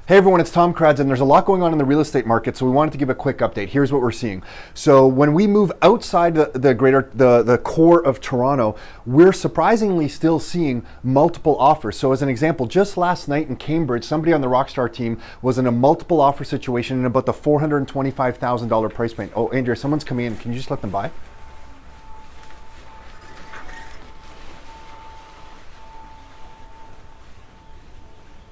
Hey everyone, it's Tom Kradz, and there's a lot going on in the real estate market, so we wanted to give a quick update. Here's what we're seeing. So when we move outside the core of Toronto, we're surprisingly still seeing multiple offers. So as an example, just last night in Cambridge, somebody on the Rockstar team was in a multiple offer situation in about the $425,000 price point. Oh, Andrea, someone's coming in. Can you just let them by?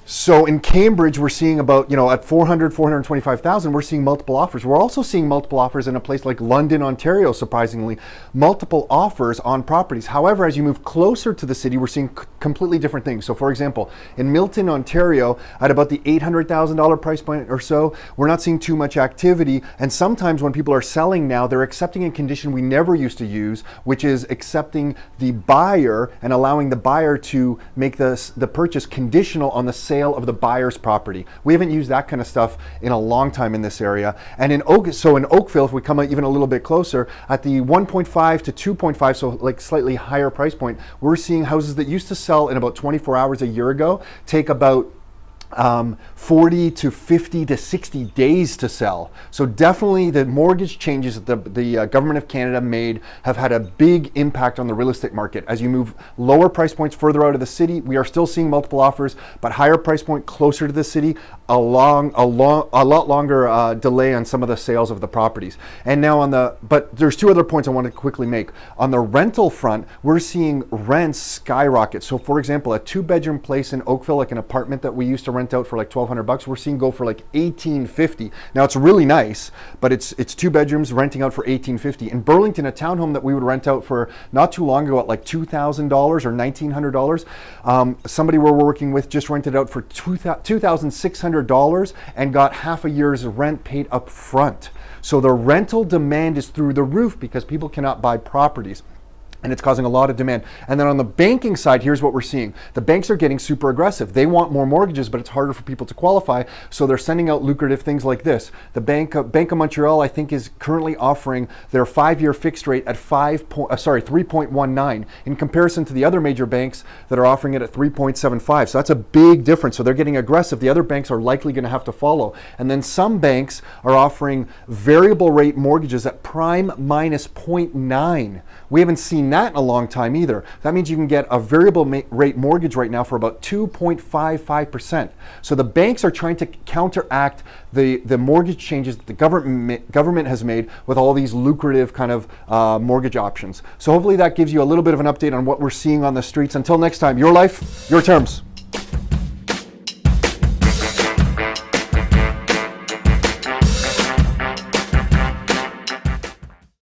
So in Cambridge, we're seeing about, at 425,000, we're seeing multiple offers. We're also seeing multiple offers in a place like London, Ontario, surprisingly, multiple offers on properties. However, as you move closer to the city, we're seeing completely different things. So for example, in Milton, Ontario, at about the $800,000 price point or so, we're not seeing too much activity. And sometimes when people are selling now, they're accepting a condition we never used to use, which is accepting the buyer and allowing the buyer to make the purchase conditional on the sale of the buyer's property. We haven't used that kind of stuff in a long time in this area. And in Oakville, if we come even a little bit closer, at the 1.5 to 2.5, so like slightly higher price point, we're seeing houses that used to sell in about 24 hours a year ago take about 40 to 50 to 60 days to sell. So definitely the mortgage changes that the government of Canada made have had a big impact on the real estate market. As you move lower price points further out of the city, we are still seeing multiple offers, but higher price point closer to the city, a lot longer delay on some of the sales of the properties. And now but there's two other points I want to quickly make. On the rental front, we're seeing rents skyrocket. So for example, a 2-bedroom place in Oakville, like an apartment that we used to rent out for like $1,200, we're seeing go for like $1,850. Now it's really nice, but it's 2 bedrooms renting out for $1,850. In Burlington, a townhome that we would rent out for not too long ago at like $2,000 or $1,900, somebody we're working with just rented out for $2,600 and got half a year's rent paid up front. So the rental demand is through the roof because people cannot buy properties. And it's causing a lot of demand. And then on the banking side, here's what we're seeing. The banks are getting super aggressive. They want more mortgages, but it's harder for people to qualify. So they're sending out lucrative things like this. The Bank of Montreal, I think, is currently offering their 5-year fixed rate at 3.19 in comparison to the other major banks that are offering it at 3.75. So that's a big difference. So they're getting aggressive. The other banks are likely going to have to follow. And then some banks are offering variable rate mortgages at prime minus 0.9. We haven't seen that in a long time either. That means you can get a variable rate mortgage right now for about 2.55%. So the banks are trying to counteract the mortgage changes that the government has made with all these lucrative kind of mortgage options. So hopefully that gives you a little bit of an update on what we're seeing on the streets. Until next time, your life, your terms.